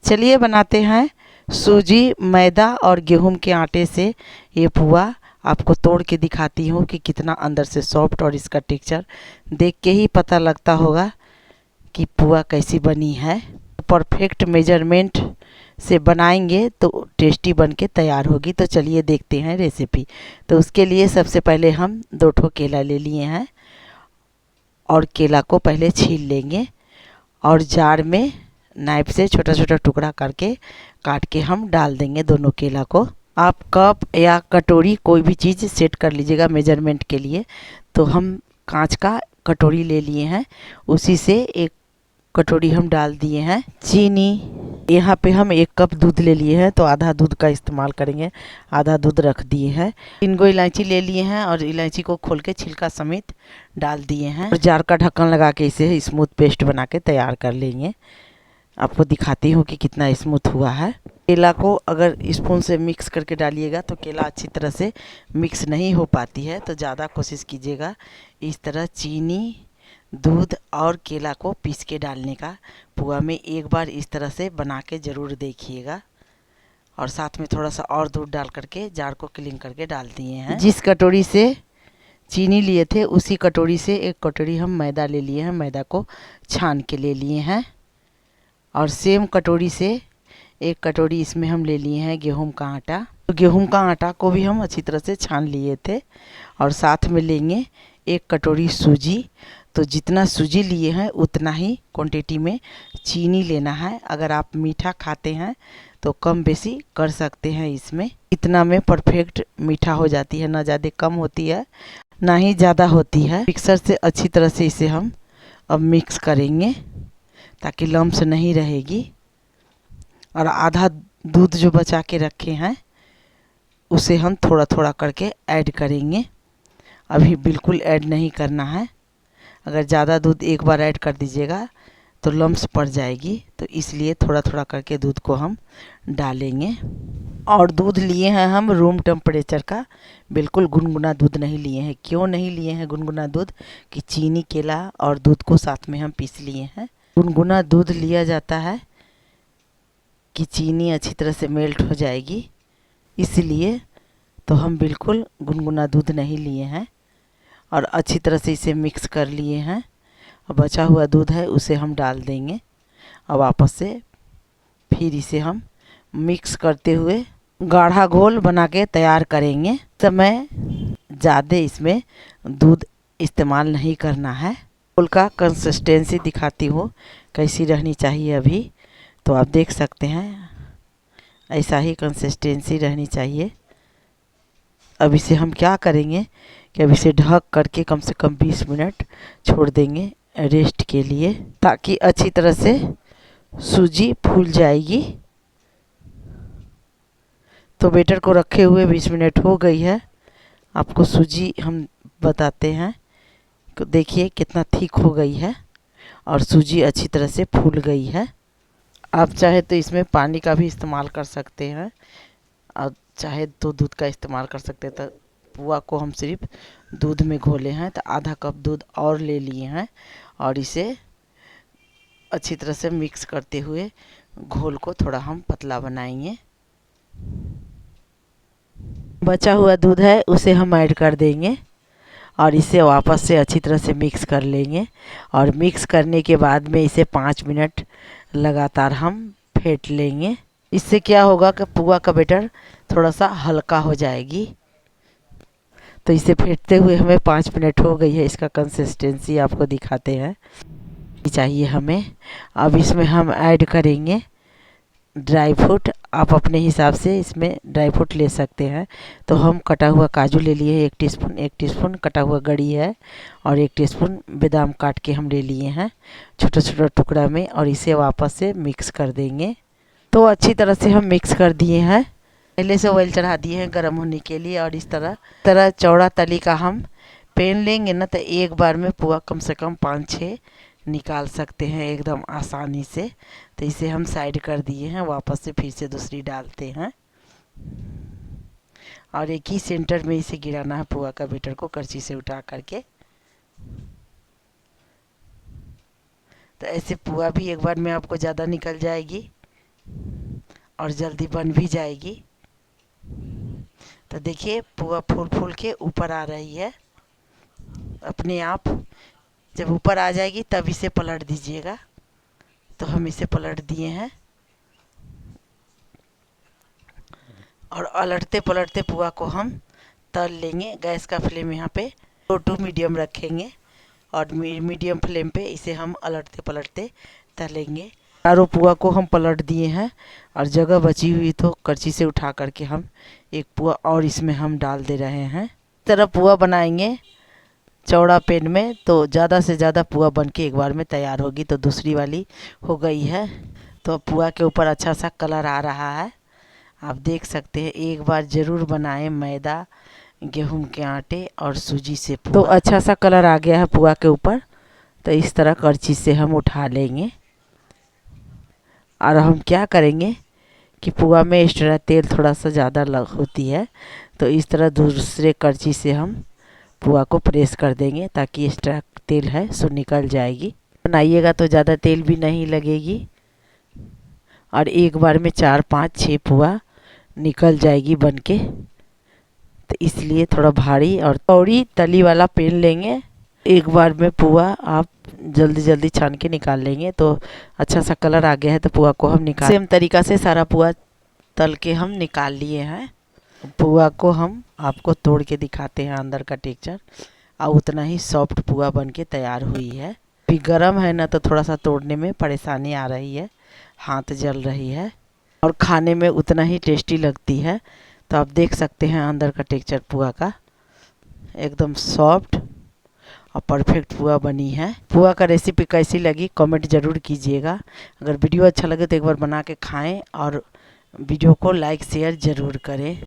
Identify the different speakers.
Speaker 1: चलिए बनाते हैं सूजी, मैदा और गेहूं के आटे से ये पुआ। आपको तोड़ के दिखाती हूँ कि कितना अंदर से सॉफ्ट, और इसका टेक्सचर देख के ही पता लगता होगा कि पुआ कैसी बनी है। परफेक्ट मेजरमेंट से बनाएंगे तो टेस्टी बन के तैयार होगी। तो चलिए देखते हैं रेसिपी। तो उसके लिए सबसे पहले हम 2 ठो केला ले लिए हैं और केला को पहले छील लेंगे और जार में नाइफ से छोटा छोटा टुकड़ा करके काट के हम डाल देंगे दोनों केला को। आप कप या कटोरी कोई भी चीज़ सेट कर लीजिएगा मेजरमेंट के लिए। तो हम कांच का कटोरी ले लिए हैं, उसी से 1 कटोरी हम डाल दिए हैं चीनी। यहाँ पे हम 1 कप दूध ले लिए हैं, तो आधा दूध का इस्तेमाल करेंगे, आधा दूध रख दिए हैं। 3 गो इलायची ले लिए हैं और इलायची को खोल के छिलका समेत डाल दिए हैं और जार का ढक्कन लगा के इसे स्मूथ पेस्ट बना के तैयार कर लेंगे। आपको दिखाती हूँ कि कितना स्मूथ हुआ है। केला को अगर स्पून से मिक्स करके डालिएगा तो केला अच्छी तरह से मिक्स नहीं हो पाती है, तो ज़्यादा कोशिश कीजिएगा इस तरह चीनी, दूध और केला को पीस के डालने का। पुआ में एक बार इस तरह से बना के ज़रूर देखिएगा। और साथ में थोड़ा सा और दूध डाल करके जार को क्लीन करके डाल दिए हैं। जिस कटोरी से चीनी लिए थे उसी कटोरी से 1 कटोरी हम मैदा ले लिए हैं, मैदा को छान के ले लिए हैं। और सेम कटोरी से 1 कटोरी इसमें हम ले लिए हैं गेहूं का आटा। तो गेहूं का आटा को भी हम अच्छी तरह से छान लिए थे। और साथ में लेंगे 1 कटोरी सूजी। तो जितना सूजी लिए हैं उतना ही क्वांटिटी में चीनी लेना है। अगर आप मीठा खाते हैं तो कम बेसी कर सकते हैं इसमें। इतना में परफेक्ट मीठा हो जाती है, ना ज़्यादा कम होती है ना ही ज़्यादा होती है। मिक्सर से अच्छी तरह से इसे हम अब मिक्स करेंगे ताकि लम्स नहीं रहेगी। और आधा दूध जो बचा के रखे हैं उसे हम थोड़ा थोड़ा करके ऐड करेंगे। अभी बिल्कुल ऐड नहीं करना है, अगर ज़्यादा दूध एक बार ऐड कर दीजिएगा तो लम्स पड़ जाएगी। तो इसलिए थोड़ा थोड़ा करके दूध को हम डालेंगे। और दूध लिए हैं हम रूम टेम्परेचर का, बिल्कुल गुनगुना दूध नहीं लिए हैं। क्यों नहीं लिए हैं गुनगुना दूध? कि चीनी, केला और दूध को साथ में हम पीस लिए हैं। गुनगुना दूध लिया जाता है कि चीनी अच्छी तरह से मेल्ट हो जाएगी, इसलिए तो हम बिल्कुल गुनगुना दूध नहीं लिए हैं। और अच्छी तरह से इसे मिक्स कर लिए हैं। और बचा हुआ दूध है उसे हम डाल देंगे और वापस से फिर इसे हम मिक्स करते हुए गाढ़ा घोल बना के तैयार करेंगे। समय ज़्यादा इसमें दूध इस्तेमाल नहीं करना है। घोल का कंसिस्टेंसी दिखाती हूँ कैसी रहनी चाहिए अभी। तो आप देख सकते हैं ऐसा ही कंसिस्टेंसी रहनी चाहिए। अब इसे हम क्या करेंगे कि अब इसे ढक करके कम से कम 20 मिनट छोड़ देंगे रेस्ट के लिए, ताकि अच्छी तरह से सूजी फूल जाएगी। तो बेटर को रखे हुए 20 मिनट हो गई है। आपको सूजी हम बताते हैं, देखिए कितना थिक हो गई है और सूजी अच्छी तरह से फूल गई है। आप चाहे तो इसमें पानी का भी इस्तेमाल कर सकते हैं और चाहे तो दूध का इस्तेमाल कर सकते हैं। तो पुआ को हम सिर्फ दूध में घोले हैं, तो आधा कप दूध और ले लिए हैं और इसे अच्छी तरह से मिक्स करते हुए घोल को थोड़ा हम पतला बनाएंगे। बचा हुआ दूध है उसे हम ऐड कर देंगे और इसे वापस से अच्छी तरह से मिक्स कर लेंगे। और मिक्स करने के बाद में इसे 5 मिनट लगातार हम फेंट लेंगे। इससे क्या होगा कि पुआ का बैटर थोड़ा सा हल्का हो जाएगी। तो इसे फेंटते हुए हमें 5 मिनट हो गई है। इसका कंसिस्टेंसी आपको दिखाते हैं चाहिए हमें। अब इसमें हम ऐड करेंगे ड्राई फ्रूट। आप अपने हिसाब से इसमें ड्राई फ्रूट ले सकते हैं। तो हम कटा हुआ काजू ले लिए 1 टीस्पून, 1 टीस्पून कटा हुआ गरी है और 1 टीस्पून बादाम काट के हम ले लिए हैं छोटा छोटा टुकड़ा में। और इसे वापस से मिक्स कर देंगे। तो अच्छी तरह से हम मिक्स कर दिए हैं। पहले से ऑयल चढ़ा दिए हैं गर्म होने के लिए। और इस तरह चौड़ा तली का हम पेन लेंगे ना, तो एक बार में पुआ कम से कम 5-6 निकाल सकते हैं एकदम आसानी से। तो इसे हम साइड कर दिए हैं, वापस से फिर से दूसरी डालते हैं और एक ही सेंटर में इसे गिराना है पुआ का बैटर को करछी से उठा करके। तो ऐसे पुआ भी एक बार में आपको ज़्यादा निकल जाएगी। और जल्दी बन भी जाएगी। तो देखिए पुआ फूल फूल के ऊपर आ रही है अपने आप। जब ऊपर आ जाएगी तब इसे पलट दीजिएगा। तो हम इसे पलट दिए हैं और पलटते पलटते पुआ को हम तल लेंगे। गैस का फ्लेम यहाँ पे लो टू मीडियम रखेंगे और मीडियम फ्लेम पे इसे हम पलटते पलटते तलेंगे। चारों पुआ को हम पलट दिए हैं और जगह बची हुई तो करछी से उठा करके हम एक पुआ और इसमें हम डाल दे रहे हैं। इस तरह पुआ बनाएंगे चौड़ा पैन में तो ज़्यादा से ज़्यादा पुआ बन के एक बार में तैयार होगी। तो दूसरी वाली हो गई है। तो पुआ के ऊपर अच्छा सा कलर आ रहा है, आप देख सकते हैं। एक बार ज़रूर बनाएं मैदा, गेहूं के आटे और सूजी से पुआ। तो अच्छा सा कलर आ गया है पुआ के ऊपर। तो इस तरह करछी से हम उठा लेंगे और हम क्या करेंगे कि पुआ में एक्स्ट्रा तेल थोड़ा सा ज़्यादा होती है, तो इस तरह दूसरे करछी से हम पुआ को प्रेस कर देंगे ताकि एक्स्ट्रा तेल है सो निकल जाएगी। बनाइएगा तो ज़्यादा तेल भी नहीं लगेगी और एक बार में 4 5 6 पुआ निकल जाएगी बन के। तो इसलिए थोड़ा भारी और चौड़ी तली वाला पैन लेंगे। एक बार में पुआ आप जल्दी जल्दी छान के निकाल लेंगे। तो अच्छा सा कलर आ गया है तो पुआ को हम निकाल सेम तरीका से सारा पुआ तल के हम निकाल लिए हैं। पुआ को हम आपको तोड़ के दिखाते हैं अंदर का टेक्सचर, और उतना ही सॉफ्ट पुआ बन के तैयार हुई है। अभी गर्म है ना तो थोड़ा सा तोड़ने में परेशानी आ रही है, हाथ जल रही है और खाने में उतना ही टेस्टी लगती है। तो आप देख सकते हैं अंदर का टेक्सचर पुआ का एकदम सॉफ्ट और परफेक्ट पुआ बनी है। पुआ का रेसिपी कैसी लगी कमेंट ज़रूर कीजिएगा। अगर वीडियो अच्छा लगे तो एक बार बना के खाएं और वीडियो को लाइक शेयर ज़रूर करें।